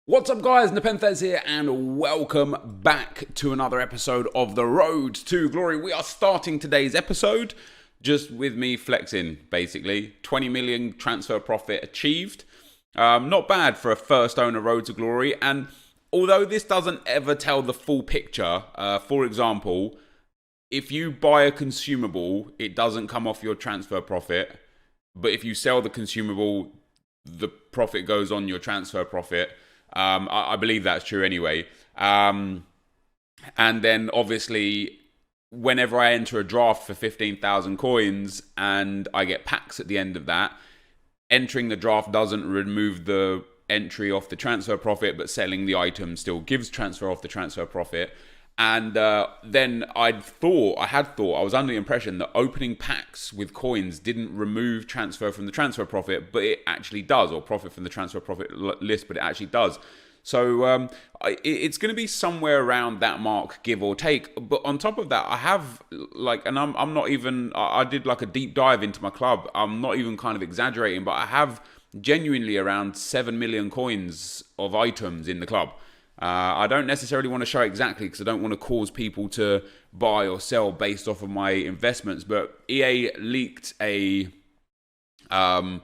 What's up guys, NepentheZ here and welcome back to another episode of The Road to Glory. We are starting today's episode just with me flexing, basically. 20 million transfer profit achieved. Not bad for a first owner Road to Glory, and although this doesn't ever tell the full picture, for example, if you buy a consumable, it doesn't come off your transfer profit, but if you sell the consumable, the profit goes on your transfer profit. I believe that's true anyway. And then obviously, whenever I enter a draft for 15,000 coins and I get packs at the end of that, entering the draft doesn't remove the entry off the transfer profit, but selling the item still gives transfer off the transfer profit. And then I was under the impression that opening packs with coins didn't remove transfer from the transfer profit, but it actually does, or profit from the transfer profit list, but it actually does. So it's going to be somewhere around that mark, give or take. But on top of that, I have I'm not even, I did like a deep dive into my club. I'm not even kind of exaggerating, but I have genuinely around 7 million coins of items in the club. I don't necessarily want to show exactly because I don't want to cause people to buy or sell based off of my investments. But EA leaked not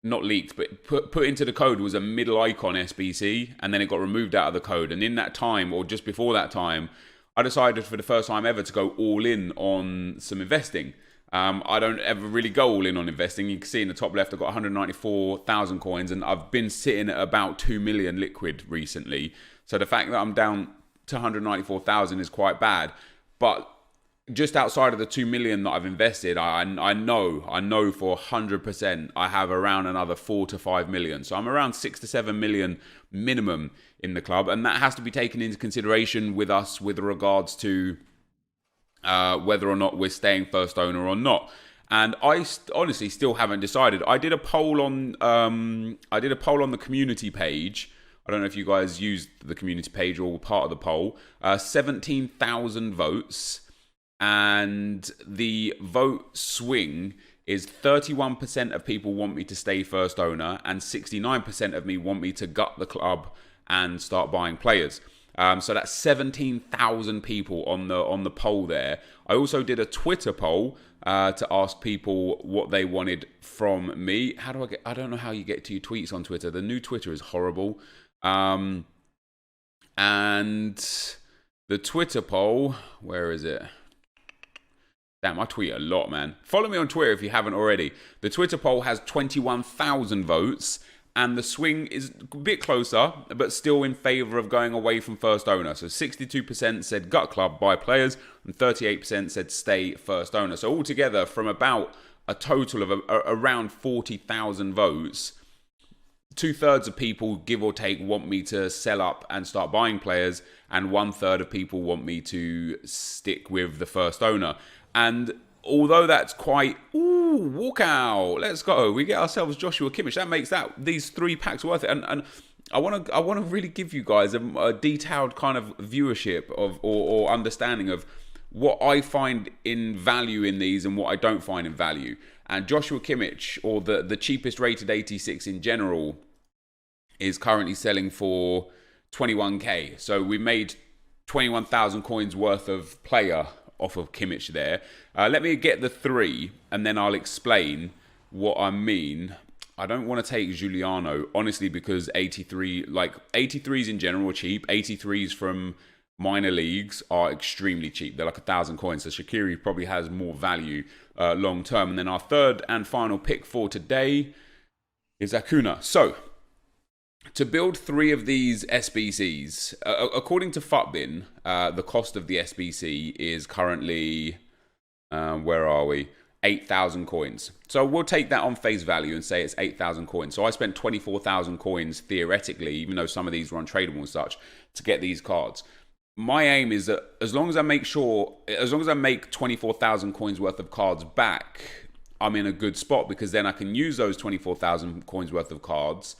leaked, but put into the code was a middle icon SBC, and then it got removed out of the code. And in that time, or just before that time, I decided for the first time ever to go all in on some investing. I don't ever really go all in on investing. You can see in the top left, I've got 194,000 coins, and I've been sitting at about 2 million liquid recently. So the fact that I'm down to 194,000 is quite bad. But just outside of the 2 million that I've invested, I know for 100% I have around another 4 to 5 million. So I'm around 6 to 7 million minimum in the club. And that has to be taken into consideration with us with regards to whether or not we're staying first owner or not. And I honestly still haven't decided. I did a poll on the community page. I don't know if you guys used the community page or were part of the poll. 17,000 votes, and the vote swing is 31% of people want me to stay first owner, and 69% of me want me to gut the club and start buying players. So that's 17,000 people on the poll there. I also did a Twitter poll to ask people what they wanted from me. I don't know how you get to your tweets on Twitter. The new Twitter is horrible. And the Twitter poll, where is it? Damn, I tweet a lot, man. Follow me on Twitter if you haven't already. The Twitter poll has 21,000 votes. And the swing is a bit closer, but still in favour of going away from first owner. So 62% said gut club, buy players, and 38% said stay first owner. So altogether, from about a total of around 40,000 votes, 2/3 of people, give or take, want me to sell up and start buying players, and 1/3 of people want me to stick with the first owner. And although that's quite, walk out, let's go, we get ourselves Joshua Kimmich, that makes these 3 packs worth it. And I want to really give you guys a detailed kind of viewership of or understanding of what I find in value in these and what I don't find in value. And Joshua Kimmich, or the cheapest rated 86 in general, is currently selling for 21k. So we made 21,000 coins worth of player off of Kimmich there. Let me get the 3, and then I'll explain what I mean. I don't want to take Giuliano, honestly, because 83s in general are cheap. 83s from minor leagues are extremely cheap. They're like 1,000 coins. So Shaqiri probably has more value long term. And then our third and final pick for today is Acuna. So to build 3 of these SBCs, according to FUT, the cost of the SBC is currently, where are we? 8,000 coins. So we'll take that on face value and say it's 8,000 coins. So I spent 24,000 coins theoretically, even though some of these were untradeable and such, to get these cards. My aim is that as long as I make 24,000 coins worth of cards back, I'm in a good spot, because then I can use those 24,000 coins worth of cards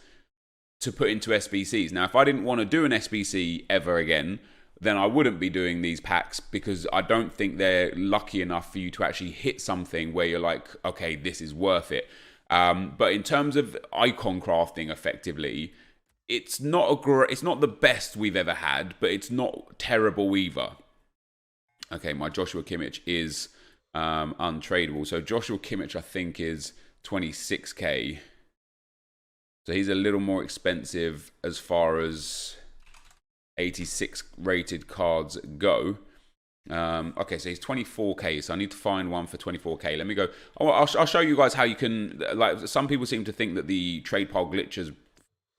to put into SBCs. Now, if I didn't want to do an SBC ever again, then I wouldn't be doing these packs, because I don't think they're lucky enough for you to actually hit something where you're like, okay, this is worth it. But in terms of icon crafting effectively, it's not the best we've ever had, but it's not terrible either. Okay, my Joshua Kimmich is untradeable. So Joshua Kimmich, I think, is 26k. So he's a little more expensive as far as 86 rated cards go. Okay, so he's 24k. So I need to find one for 24k. Let me go. I'll show you guys how you can. Like, some people seem to think that the trade pile glitch is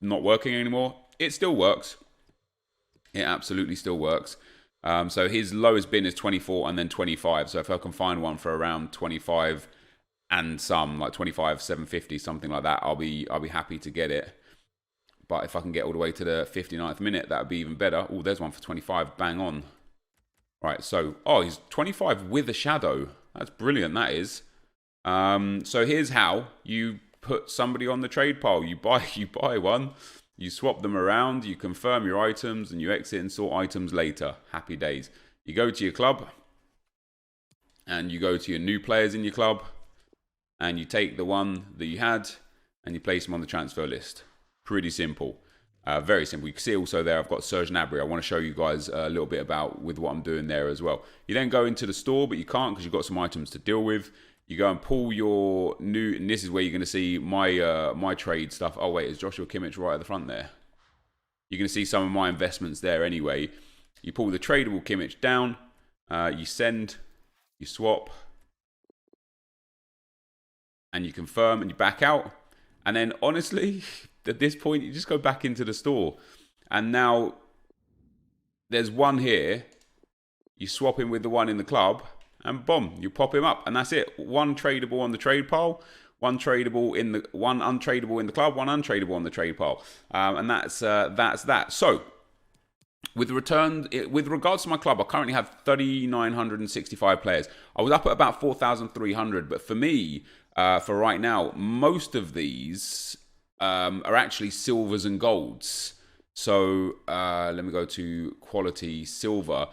not working anymore. It still works. It absolutely still works. So his lowest bin is 24 and then 25. So if I can find one for around 25 and some, like 25,750, something like that, I'll be happy to get it. But if I can get all the way to the 59th minute, that would be even better. Oh, there's one for 25. Bang on. Right, so, he's 25 with a shadow. That's brilliant, that is. So here's how you put somebody on the trade pile. You buy one, you swap them around, you confirm your items, and you exit and sort items later. Happy days. You go to your club, and you go to your new players in your club, and you take the one that you had, and you place them on the transfer list. Pretty simple. Very simple. You can see also there I've got Serge Gnabry. I want to show you guys a little bit about with what I'm doing there as well. You then go into the store, but you can't because you've got some items to deal with. You go and pull your new, and this is where you're going to see my trade stuff. Oh wait, is Joshua Kimmich right at the front there? You're going to see some of my investments there anyway. You pull the tradable Kimmich down, you send, you swap, and you confirm, and you back out. And then honestly, at this point, you just go back into the store. And now there's one here. You swap him with the one in the club, and boom, you pop him up, and that's it. One tradable on the trade pile, one untradeable in the club, one untradeable on the trade pile, and that's that. So with regards to my club, I currently have 3,965 players. I was up at about 4,300, but for me, for right now, most of these are actually silvers and golds. So let me go to quality silver.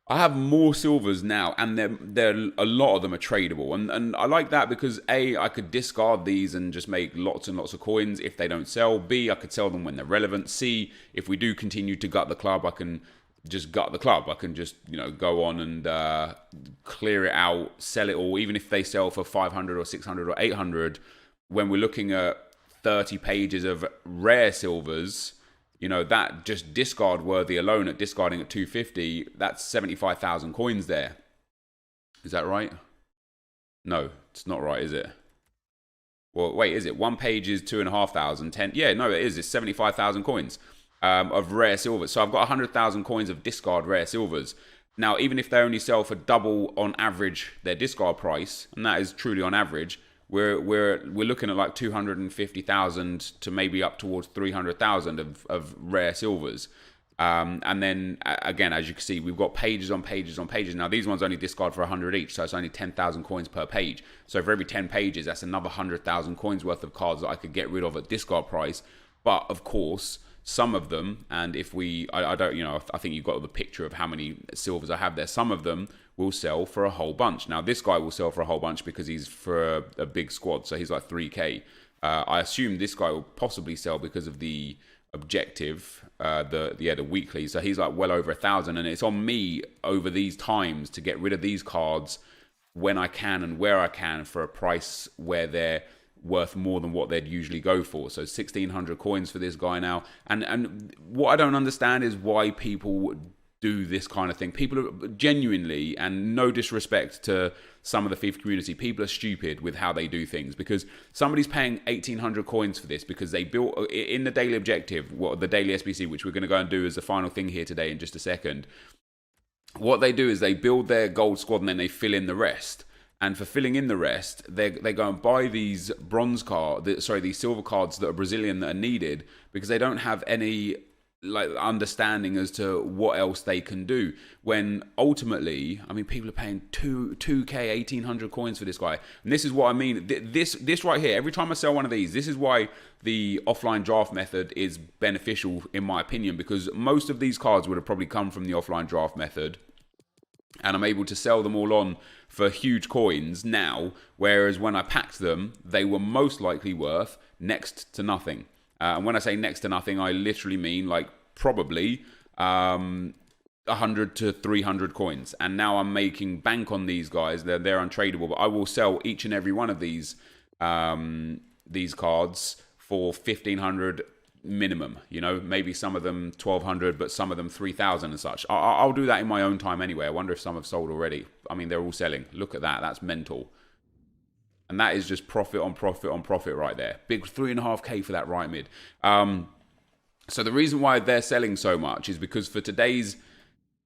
I have more silvers now, and a lot of them are tradable, and I like that because A, I could discard these and just make lots and lots of coins if they don't sell. B, I could sell them when they're relevant. C, if we do continue to gut the club, I can just gut the club. I can just go on and clear it out, sell it all, even if they sell for 500 or 600 or 800. When we're looking at 30 pages of rare silvers, that just discard worthy alone at discarding at 250, that's 75,000 coins there. Is that right? No, it's not right, is it? Well, wait, is it? One page is 2,500, 10. Yeah, no, it is. It's 75,000 coins of rare silvers. So I've got 100,000 coins of discard rare silvers. Now, even if they only sell for double on average their discard price, and that is truly on average, we're looking at like 250,000 to maybe up towards 300,000 of rare silvers. And then again, as you can see, we've got pages on pages on pages. Now these ones only discard for 100 each, so it's only 10,000 coins per page. So for every 10 pages, that's another 100,000 coins worth of cards that I could get rid of at discard price. But of course, some of them, and if I don't, I think you've got the picture of how many silvers I have there. Some of them will sell for a whole bunch. Now this guy will sell for a whole bunch because he's for a big squad, so he's like 3k. I assume this guy will possibly sell because of the objective, the weekly. So he's like well over 1,000, and it's on me over these times to get rid of these cards when I can and where I can for a price where they're worth more than what they'd usually go for. So 1,600 coins for this guy now. And what I don't understand is why people do this kind of thing. People are genuinely, and no disrespect to some of the FIFA community, people are stupid with how they do things, because somebody's paying 1,800 coins for this because they built in the daily objective, the daily SBC, which we're going to go and do as the final thing here today in just a second. What they do is they build their gold squad and then they fill in the rest. And for filling in the rest, they go and buy these these silver cards that are Brazilian that are needed because they don't have any understanding as to what else they can do. When ultimately, people are paying 2k 1,800 coins for this guy, and this is what I mean. This right here. Every time I sell one of these, this is why the offline draft method is beneficial in my opinion, because most of these cards would have probably come from the offline draft method. And I'm able to sell them all on for huge coins now, whereas when I packed them, they were most likely worth next to nothing. And when I say next to nothing, I literally mean like probably 100 to 300 coins. And now I'm making bank on these guys. They're untradeable, but I will sell each and every one of these cards for 1,500 minimum. You know, maybe some of them 1,200, but some of them 3,000 and such. I'll do that in my own time anyway. I wonder if some have sold already. I mean, they're all selling. Look at that. That's mental. And that is just profit on profit on profit right there. Big 3.5K for that right mid. So the reason why they're selling so much is because for today's,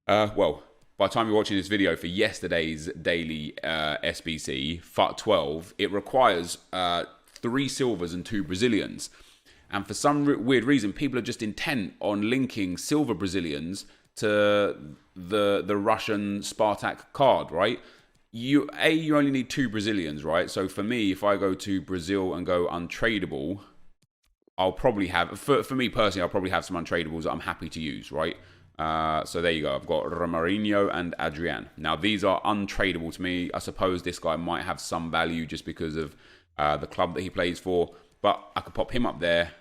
well, by the time you're watching this video, for yesterday's daily SBC, FUT 12, it requires 3 silvers and 2 Brazilians. And for some weird reason, people are just intent on linking silver Brazilians to the Russian Spartak card, right? You only need 2 Brazilians, right? So for me, if I go to Brazil and go untradeable, I'll probably have, for me personally, I'll probably have some untradables that I'm happy to use, right? So there you go. I've got Romarinho and Adrian. Now, these are untradeable to me. I suppose this guy might have some value just because of the club that he plays for. But I can pop him up there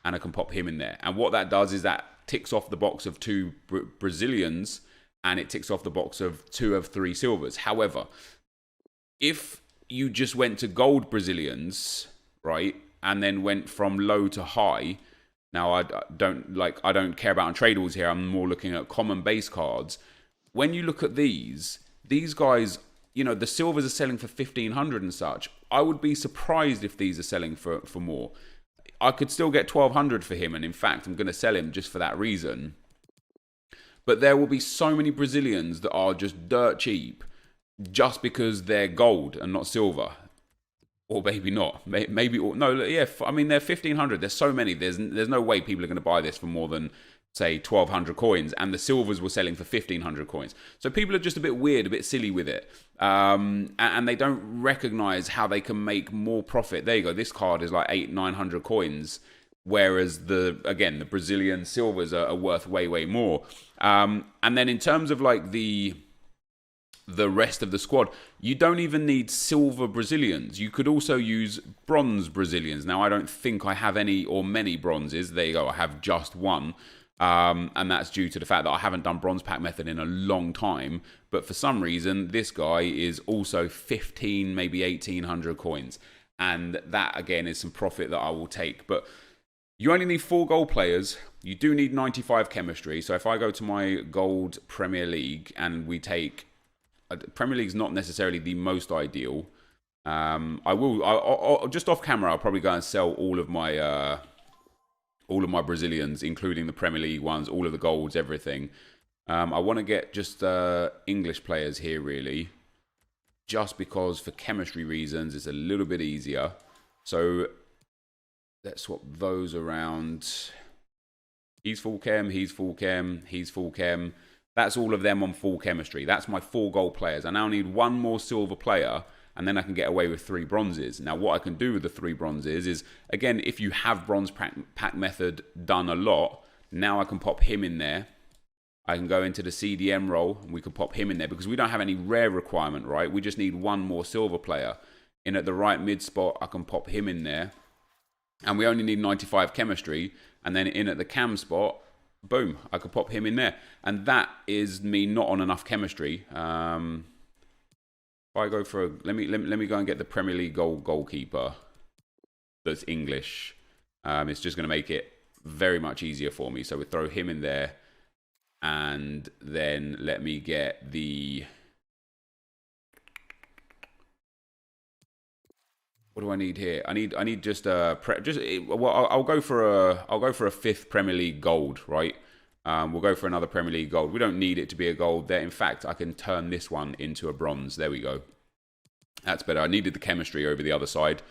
and I can pop him in there. And what that does is that ticks off the box of 2 Brazilians and it ticks off the box of 2 of 3 silvers. However, if you just went to gold Brazilians, right, and then went from low to high, now I don't care about untradables here. I'm more looking at common base cards. When you look at these guys, you know, the silvers are selling for 1,500 and such. I would be surprised if these are selling for more. I could still get 1,200 for him, and in fact, I'm going to sell him just for that reason. But there will be so many Brazilians that are just dirt cheap just because they're gold and not silver. Or maybe not. Maybe, no, yeah, I mean, they're 1,500. There's so many. There's no way people are going to buy this for more than, say, 1,200 coins, and the silvers were selling for 1,500 coins. So people are just a bit weird, a bit silly with it, and they don't recognize how they can make more profit. There you go. This card is like 800-900 coins, whereas the Brazilian silvers are worth way more. And then in terms of like the rest of the squad, you don't even need silver Brazilians. You could also use bronze Brazilians. Now, I don't think I have any or many bronzes. There you go. I have just one. And that's due to the fact that I haven't done bronze pack method in a long time. But for some reason, this guy is also 15, maybe 1,800 coins. And that, again, is some profit that I will take. But you only need 4 gold players. You do need 95 chemistry. So if I go to my gold Premier League and we take... Premier League's not necessarily the most ideal. I'll just off camera, I'll probably go and sell all of my Brazilians, including the Premier League ones, all of the golds, everything. I want to get just English players here, really, just because for chemistry reasons it's a little bit easier. So let's swap those around. He's full chem, he's full chem, he's full chem. That's all of them on full chemistry. That's my 4 gold players. I now need 1 more silver player, and then I can get away with 3 bronzes. Now, what I can do with the 3 bronzes is, again, if you have bronze pack method done a lot, now I can pop him in there. I can go into the CDM role, and we can pop him in there, because we don't have any rare requirement, right? We just need 1 more silver player. In at the right mid spot, I can pop him in there. And we only need 95 chemistry. And then in at the cam spot, boom, I could pop him in there. And that is me not on enough chemistry. If I go for let me go and get the Premier League goalkeeper that's English. It's just going to make it very much easier for me. So we throw him in there, and then let me get the... What do I need here? I need just a well, I'll go for a 5th Premier League gold, right? We'll go for another Premier League gold. We don't need it to be a gold there. In fact, I can turn this one into a bronze. There we go. That's better. I needed the chemistry over the other side,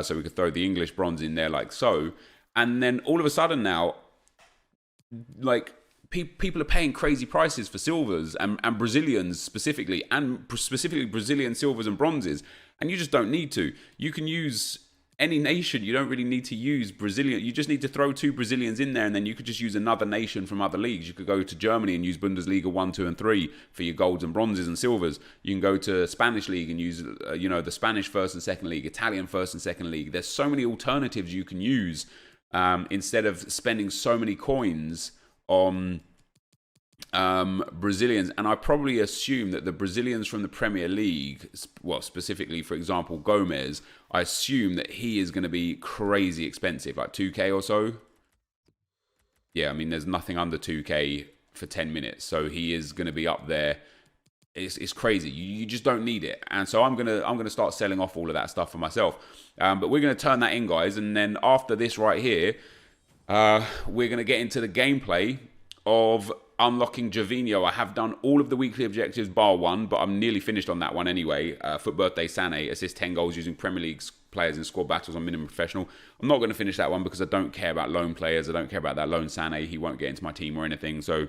so we could throw the English bronze in there like so. And then all of a sudden now, like people are paying crazy prices for silvers and Brazilians specifically, and specifically Brazilian silvers and bronzes. And you just don't need to. You can use any nation. You don't really need to use Brazilian. You just need to throw 2 Brazilians in there, and then you could just use another nation from other leagues. You could go to Germany and use Bundesliga 1, 2, and 3 for your golds and bronzes and silvers. You can go to Spanish league and use, the Spanish 1st and 2nd league, Italian 1st and 2nd league. There's so many alternatives you can use instead of spending so many coins on Brazilians. And I probably assume that the Brazilians from the Premier League, well, specifically, for example, Gomez, I assume that he is going to be crazy expensive, like 2K or so. Yeah, I mean, there's nothing under 2K for 10 minutes, so he is going to be up there. It's crazy. You just don't need it, and so I'm gonna start selling off all of that stuff for myself. But we're gonna turn that in, guys, and then after this right here, we're gonna get into the gameplay of unlocking Gervinho. I have done all of the weekly objectives bar one, but I'm nearly finished on that one anyway. FUT birthday Sané, assist 10 goals using Premier League players in squad battles on minimum professional. I'm not going to finish that one because I don't care about loan players. I don't care about that loan Sané. He won't get into my team or anything, so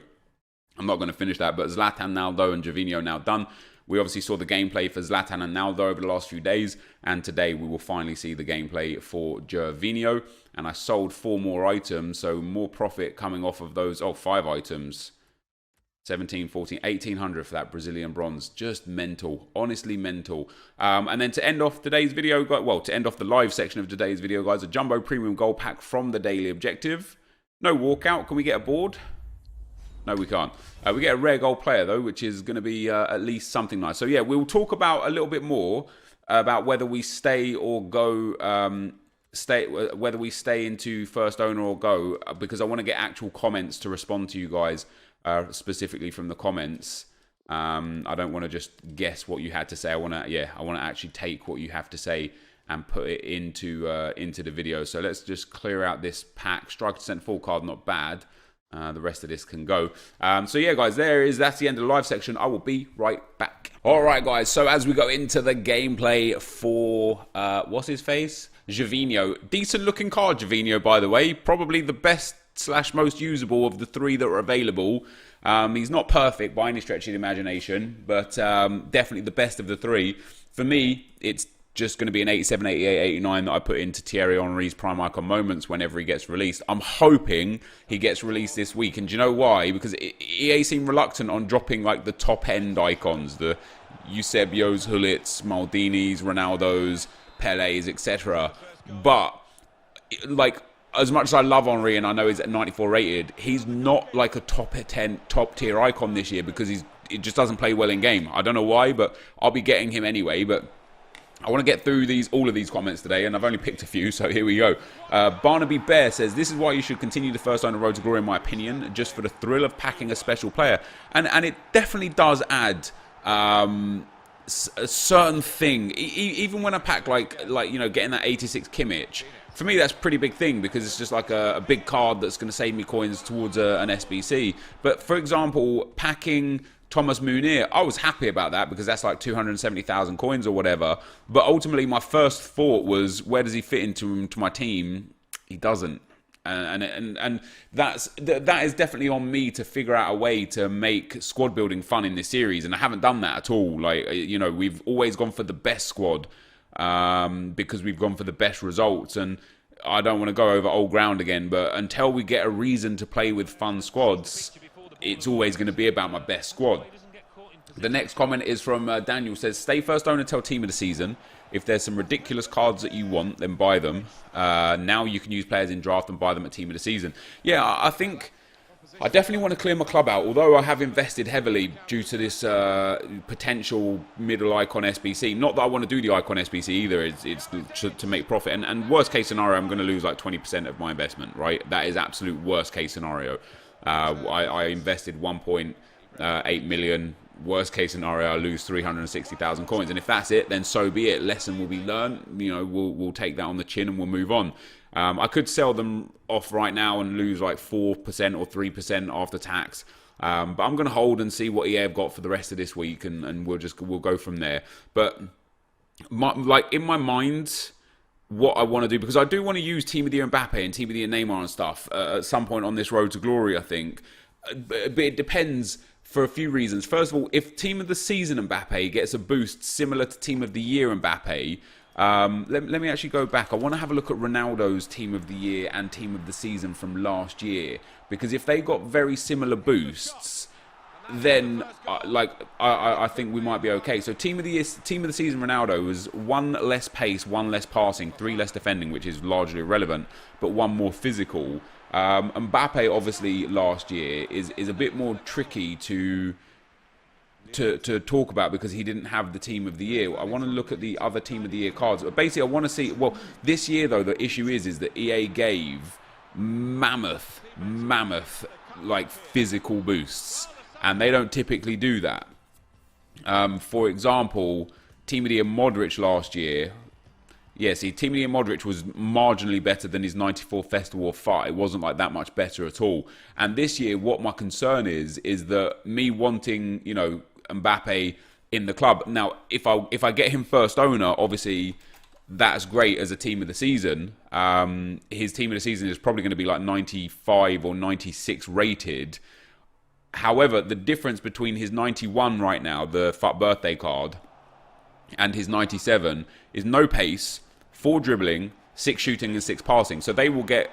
I'm not going to finish that. But Zlatan, Naldo, and Gervinho now done. We obviously saw the gameplay for Zlatan and Naldo over the last few days, and today we will finally see the gameplay for Gervinho. And I sold 4 more items, so more profit coming off of those. Oh, 5 items. 17, 14, 1800 for that Brazilian bronze. Just mental. Honestly mental. And then to end off today's video, well, to end off the live section of today's video, guys, a Jumbo Premium Gold Pack from the Daily Objective. No walkout. Can we get a board? No, we can't. We get a rare gold player, though, which is going to be at least something nice. So, yeah, we'll talk about a little bit more about whether we stay or go, whether we stay into first owner or go, because I want to get actual comments to respond to you guys, specifically from the comments. I don't want to just guess what you had to say. I want to actually take what you have to say and put it into the video. So let's just clear out this pack. Striker to centre forward card, not bad. The rest of this can go. So yeah, guys, that's the end of the live section. I will be right back. All right, guys. So as we go into the gameplay for what's his face, Gervinho, decent looking card, Gervinho, by the way, probably the best / most usable of the 3 that are available. He's not perfect by any stretch of the imagination, but definitely the best of the 3. For me, it's just going to be an 87, 88, 89 that I put into Thierry Henry's Prime Icon Moments whenever he gets released. I'm hoping he gets released this week. And do you know why? Because EA seem reluctant on dropping like the top-end icons. The Eusebios, Hullits, Maldinis, Ronaldos, Pelés, etc. But, like, as much as I love Henry and I know he's at 94 rated, he's not like a top 10, top tier icon this year because it just doesn't play well in game. I don't know why, but I'll be getting him anyway. But I want to get through all of these comments today, and I've only picked a few, so here we go. Barnaby Bear says, this is why you should continue the first owner road to glory, in my opinion, just for the thrill of packing a special player. And it definitely does add a certain thing. Even when I pack like you know, getting that 86 Kimmich, for me that's a pretty big thing because it's just like a big card that's going to save me coins towards an SBC. But for example, packing Thomas Munir, I was happy about that because that's like 270,000 coins or whatever. But ultimately, my first thought was, where does he fit into my team? He doesn't, and that is definitely on me to figure out a way to make squad building fun in this series, and I haven't done that at all. Like, you know, we've always gone for the best squad because we've gone for the best results, and I don't want to go over old ground again. But until we get a reason to play with fun squads, it's always going to be about my best squad. The next comment is from Daniel, says, stay first owner till team of the season. If there's some ridiculous cards that you want, then buy them. Now you can use players in draft and buy them at team of the season. Yeah, I think I definitely want to clear my club out, although I have invested heavily due to this potential middle icon SBC. Not that I want to do the icon SBC either, it's to make profit. And worst case scenario, I'm going to lose like 20% of my investment, right? That is absolute worst case scenario. I invested 1.8 million. Worst case scenario, I lose 360,000 coins, and if that's it, then so be it. Lesson will be learned. You know, we'll take that on the chin and we'll move on. I could sell them off right now and lose like 4% or 3% after tax, but I'm going to hold and see what EA have got for the rest of this week, and we'll go from there. But in my mind, what I want to do, because I do want to use Team of the Year Mbappe and Team of the Year Neymar and stuff at some point on this road to glory, I think. But it depends for a few reasons. First of all, if Team of the Season Mbappe gets a boost similar to Team of the Year Mbappe, let me actually go back. I want to have a look at Ronaldo's Team of the Year and Team of the Season from last year, because if they got very similar boosts, then I think we might be okay. So team of the year, team of the season, Ronaldo was 1 less pace, 1 less passing, 3 less defending, which is largely irrelevant, but 1 more physical. Mbappe obviously last year is a bit more tricky to talk about because he didn't have the team of the year. I want to look at the other team of the year cards. Basically, I want to see. Well, this year though, the issue is that EA gave mammoth like physical boosts, and they don't typically do that. For example, team of the year Modric last year. Yeah, see, Team of the Year Modric was marginally better than his 94 Festival of FUT. It wasn't like that much better at all. And this year, what my concern is that me wanting, you know, Mbappe in the club. Now, if I get him first owner, obviously that's great as a team of the season. His team of the season is probably going to be like 95 or 96 rated. However, the difference between his 91 right now, the FUT birthday card, and his 97 is no pace, 4 dribbling, 6 shooting and 6 passing. So they will get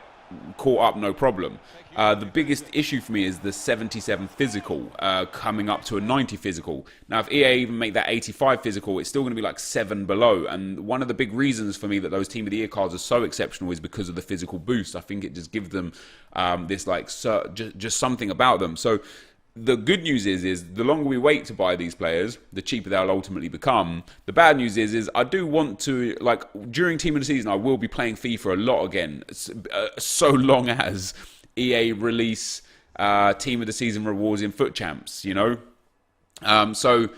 caught up no problem. The biggest issue for me is the 77 physical coming up to a 90 physical. Now, if EA even make that 85 physical, it's still going to be like 7 below. And one of the big reasons for me that those Team of the Year cards are so exceptional is because of the physical boost. I think it just gives them this like just something about them. So the good news is the longer we wait to buy these players, the cheaper they'll ultimately become. The bad news is I do want to, like, during Team of the Season, I will be playing FIFA a lot again, so long as EA release Team of the Season rewards in FUT Champs, you know? So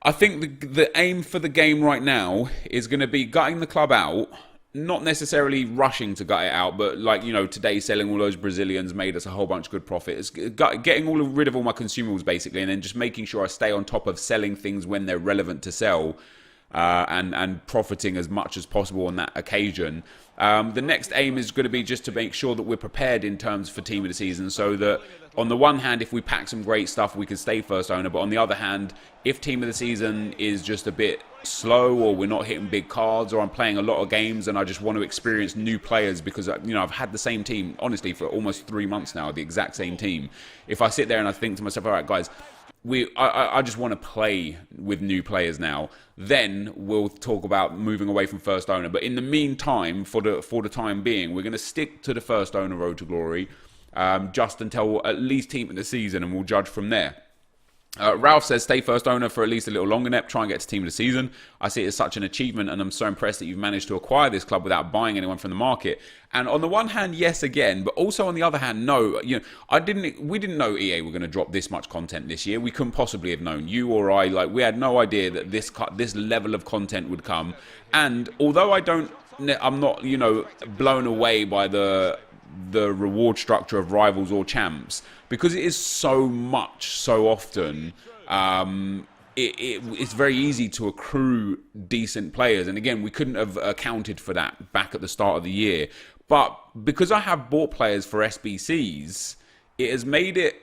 I think the aim for the game right now is going to be gutting the club out. Not necessarily rushing to gut it out, but like, you know, today selling all those Brazilians made us a whole bunch of good profit. It's getting rid of all my consumables basically, and then just making sure I stay on top of selling things when they're relevant to sell, and profiting as much as possible on that occasion. The next aim is going to be just to make sure that we're prepared in terms for Team of the Season, so that on the one hand, if we pack some great stuff, we can stay first owner, but on the other hand, if Team of the Season is just a bit slow, or we're not hitting big cards, or I'm playing a lot of games and I just want to experience new players because, you know, I've had the same team honestly for almost 3 months now, the exact same team. If I sit there and I think to myself, all right guys, I just want to play with new players now, then we'll talk about moving away from first owner. But in the meantime, for the time being, we're going to stick to the first owner road to glory, just until at least Team of the Season, and we'll judge from there. Ralph says, stay first owner for at least a little longer, Nep. Try and get to Team of the Season. I see it as such an achievement, and I'm so impressed that you've managed to acquire this club without buying anyone from the market. And on the one hand, yes, again, but also on the other hand, no. You know, we didn't know EA were going to drop this much content this year. We couldn't possibly have known. You or I, like, we had no idea that this level of content would come. And although I'm not, you know, blown away by the reward structure of Rivals or Champs, because it is so much so often, it's very easy to accrue decent players. And again, we couldn't have accounted for that back at the start of the year, but because I have bought players for SBCs, it has made it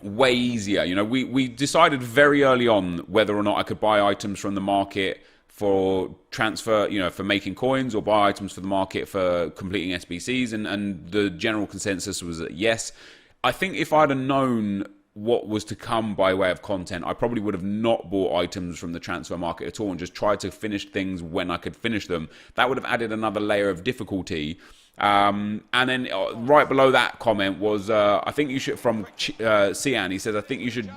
way easier. You know, we decided very early on whether or not I could buy items from the market for transfer, you know, for making coins, or buy items for the market for completing SBCs, and the general consensus was that yes. I think if I'd have known what was to come by way of content, I probably would have not bought items from the transfer market at all and just tried to finish things when I could finish them. That would have added another layer of difficulty. And then right below that comment was, I think you should, from Cian, he says, I think you should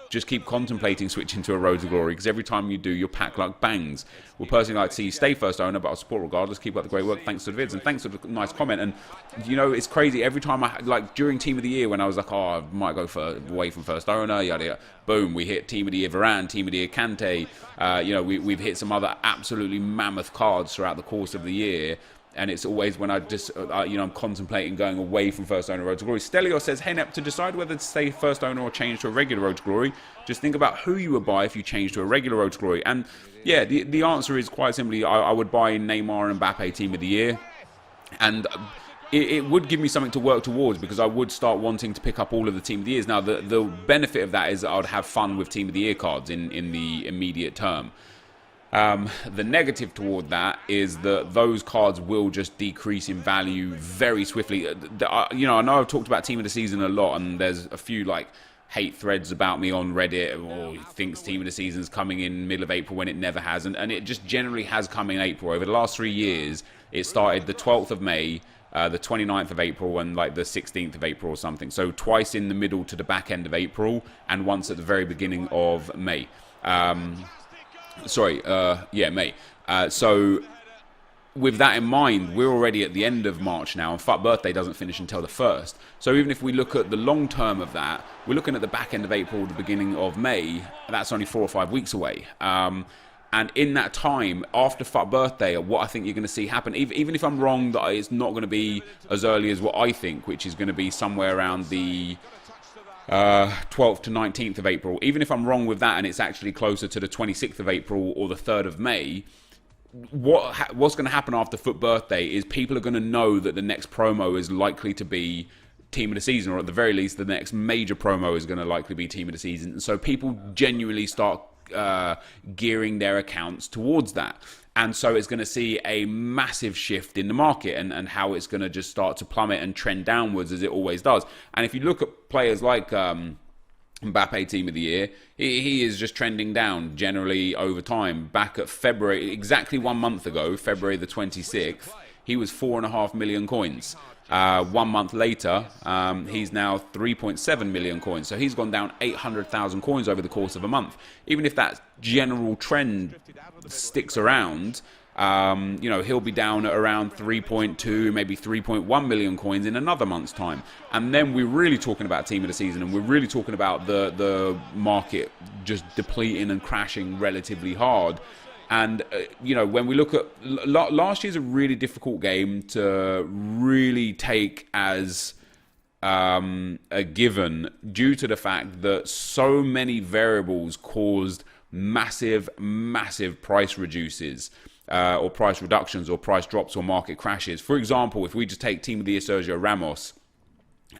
just keep contemplating switching to a Road to Glory, because every time you do, your pack like bangs. We'll personally like to see you stay first owner, but I'll support regardless. Keep up the great work. Thanks for the vids, and thanks for the nice comment. And, you know, it's crazy. Every time like during Team of the Year, when I was like, oh, I might go away from first owner, yada, yada. Boom, we hit Team of the Year Varane, Team of the Year Kante. You know, we've hit some other absolutely mammoth cards throughout the course of the year. And it's always when I just, you know, I'm contemplating going away from first owner Road to Glory. Stelio says, hey Nep, to decide whether to stay first owner or change to a regular Road to Glory, just think about who you would buy if you change to a regular Road to Glory. And yeah, the answer is quite simply, I would buy Neymar and Mbappe Team of the Year. And it would give me something to work towards, because I would start wanting to pick up all of the Team of the Years. Now, the benefit of that is that I would have fun with Team of the Year cards in the immediate term. The negative toward that is that those cards will just decrease in value very swiftly. You know, I know I've talked about Team of the Season a lot, and there's a few like hate threads about me on Reddit, or thinks team of the season's coming in middle of April when it never has, and it just generally has come in April. Over the last 3 years, it started the 12th of May, the 29th of April, and like the 16th of April or something. So twice in the middle to the back end of April, and once at the very beginning of May. May. So with that in mind, we're already at the end of March now, and FUT birthday doesn't finish until the 1st. So even if we look at the long term of that, we're looking at the back end of April, the beginning of May. That's only 4 or 5 weeks away. And in that time, after FUT birthday, what I think you're going to see happen, even if I'm wrong that it's not going to be as early as what I think, which is going to be somewhere around the 12th to 19th of April, even if I'm wrong with that and it's actually closer to the 26th of April or the 3rd of May, what's going to happen after FUT birthday is people are going to know that the next promo is likely to be team of the season, or at the very least the next major promo is going to likely be team of the season. And so people genuinely start gearing their accounts towards that. And so it's going to see a massive shift in the market, and how it's going to just start to plummet and trend downwards as it always does. And if you look at players like Mbappe team of the year, he is just trending down generally over time. Back at February, exactly 1 month ago, February the 26th, he was 4.5 million coins. 1 month later, he's now 3.7 million coins. So he's gone down 800,000 coins over the course of a month. Even if that general trend sticks around, he'll be down at around 3.2, maybe 3.1 million coins in another month's time. And then we're really talking about team of the season, and we're really talking about the market just depleting and crashing relatively hard. And, when we look at last year's a really difficult game to really take as a given, due to the fact that so many variables caused massive price reduces, or price reductions, or price drops, or market crashes. For example, if we just take Team of the Year Sergio Ramos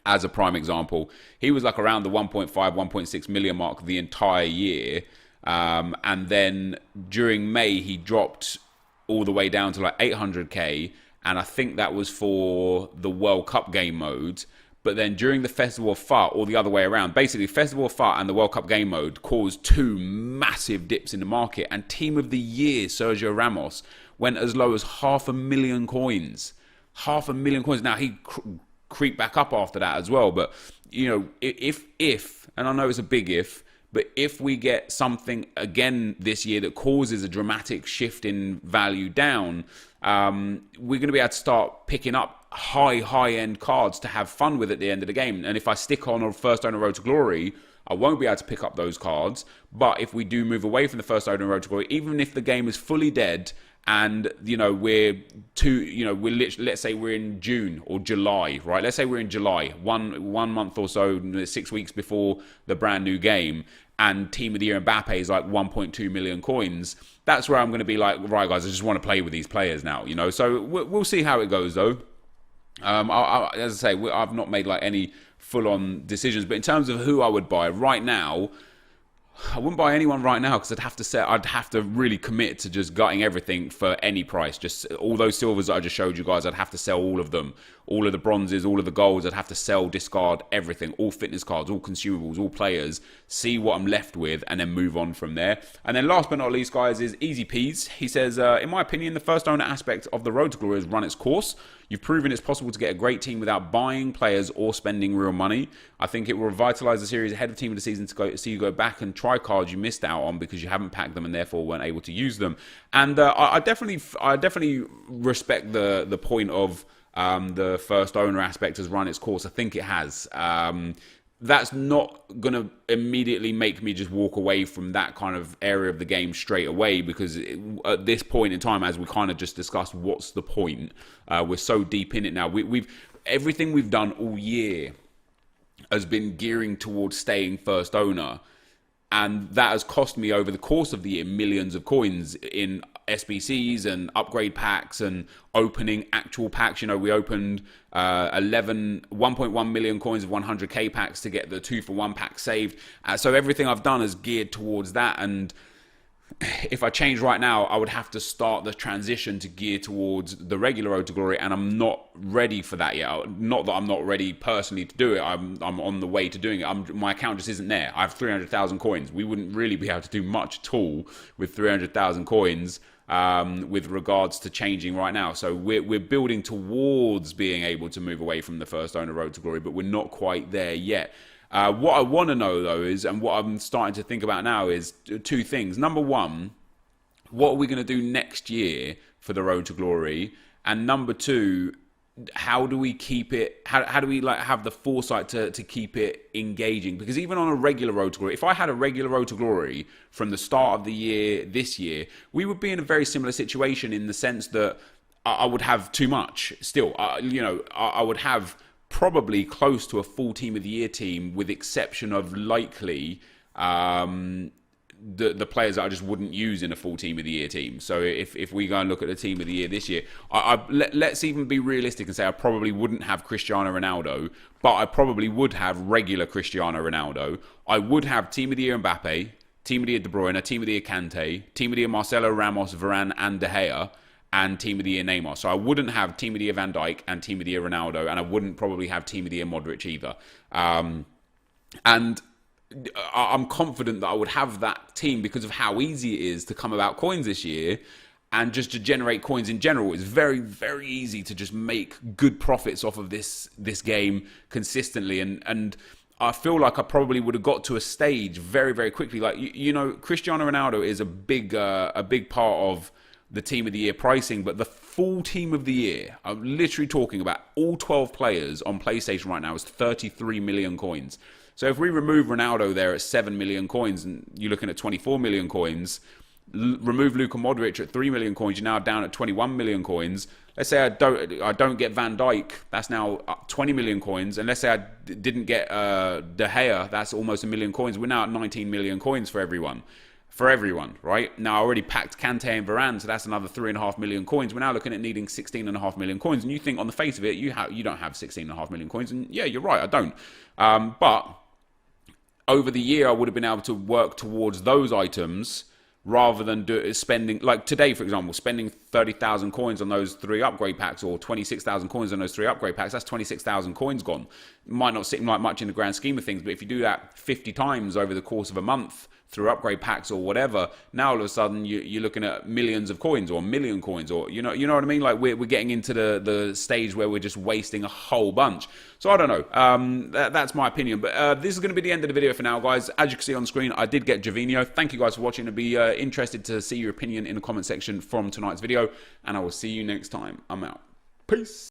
as a prime example, he was like around the 1.5, 1.6 million mark the entire year. And then during May, he dropped all the way down to like 800k, and I think that was for the World Cup game mode. But then during the Festival of FUT, or the other way around, basically Festival of FUT and the World Cup game mode caused 2 massive dips in the market, and Team of the Year Sergio Ramos went as low as 500,000 coins. 500,000 coins. Now he creeped back up after that as well, but if and I know it's a big if, but if we get something again this year that causes a dramatic shift in value down, we're going to be able to start picking up high-end cards to have fun with at the end of the game. And if I stick on a First Owner Road to Glory, I won't be able to pick up those cards. But if we do move away from the First Owner Road to Glory, even if the game is fully dead, and let's say we're in June or July, right? Let's say we're in July, one month or so, 6 weeks before the brand new game, and Team of the Year Mbappe is like 1.2 million coins. That's where I'm going to be like, right, guys, I just want to play with these players now, So we'll see how it goes, though. As I say, I've not made like any full-on decisions, but in terms of who I would buy right now, I wouldn't buy anyone right now, because I'd have to really commit to just gutting everything for any price. Just all those silvers that I just showed you guys, I'd have to sell all of them. All of the bronzes, all of the golds, I'd have to sell, discard everything. All fitness cards, all consumables, all players. See what I'm left with, and then move on from there. And then last but not least, guys, is Easy Peas. He says, in my opinion, the first owner aspect of the Road to Glory has run its course. You've proven it's possible to get a great team without buying players or spending real money. I think it will revitalise the series ahead of Team of the Season to see you go back and try cards you missed out on because you haven't packed them and therefore weren't able to use them. And I definitely respect the point of the first owner aspect has run its course. I think it has. That's not going to immediately make me just walk away from that kind of area of the game straight away, because at this point in time, as we kind of just discussed, what's the point? We're so deep in it now. Everything we've done all year has been gearing towards staying first owner, and that has cost me over the course of the year millions of coins in SBCs and upgrade packs and opening actual packs. We opened 1.1 million coins of 100k packs to get the 2-for-1 pack saved. So everything I've done is geared towards that, and if I change right now, I would have to start the transition to gear towards the regular Road to Glory, and I'm not ready for that yet. Not that I'm not ready personally to do it. I'm on the way to doing it. My account just isn't there. I have 300,000 coins. We wouldn't really be able to do much at all with 300,000 coins with regards to changing right now. So we're building towards being able to move away from the first owner Road to Glory, but we're not quite there yet. What I want to know, though, is, and what I'm starting to think about now, is two things. Number one, what are we going to do next year for the Road to Glory? And number two, how do we keep it, how do we like have the foresight to keep it engaging? Because even on a regular Road to Glory, if I had a regular Road to Glory from the start of the year, this year, we would be in a very similar situation in the sense that I would have too much still. I would have probably close to a full Team of the Year team, with exception of likely the players that I just wouldn't use in a full Team of the Year team. So if we go and look at the Team of the Year this year, let's even be realistic and say I probably wouldn't have Cristiano Ronaldo, but I probably would have regular Cristiano Ronaldo. I would have Team of the Year Mbappe, Team of the Year De Bruyne, Team of the Year Kante, Team of the Year Marcelo, Ramos, Varane and De Gea, and Team of the Year Neymar. So I wouldn't have Team of the Year Van Dijk and Team of the Year Ronaldo, and I wouldn't probably have Team of the Year Modric either. And I'm confident that I would have that team because of how easy it is to come about coins this year, and just to generate coins in general. It's very, very easy to just make good profits off of this game consistently. And I feel like I probably would have got to a stage very, very quickly. Like, Cristiano Ronaldo is a big part of the Team of the Year pricing, but the full Team of the Year, I'm literally talking about all 12 players on PlayStation right now, is 33 million coins. So if we remove Ronaldo there at 7 million coins, and you're looking at 24 million coins, remove Luka Modric at 3 million coins, you're now down at 21 million coins. Let's say I don't get Van Dijk, that's now 20 million coins. And let's say I didn't get De Gea, that's almost 1 million coins. We're now at 19 million coins for everyone. Right? Now I already packed Kante and Varane, so that's another 3.5 million coins. We're now looking at needing 16.5 million coins. And you think on the face of it, you don't have 16.5 million coins. And yeah, you're right, I don't. But over the year, I would have been able to work towards those items rather than spending, like today, for example, spending 30,000 coins on those 3 upgrade packs, or 26,000 coins on those 3 upgrade packs. That's 26,000 coins gone. Might not seem like much in the grand scheme of things, but if you do that 50 times over the course of a month through upgrade packs or whatever, now all of a sudden you're looking at millions of coins or 1 million coins, or you know what I mean? Like we're getting into the stage where we're just wasting a whole bunch. So I don't know. That's my opinion. But this is going to be the end of the video for now, guys. As you can see on screen, I did get Gervinho. Thank you guys for watching. I'd be interested to see your opinion in the comment section from tonight's video, and I will see you next time. I'm out. Peace.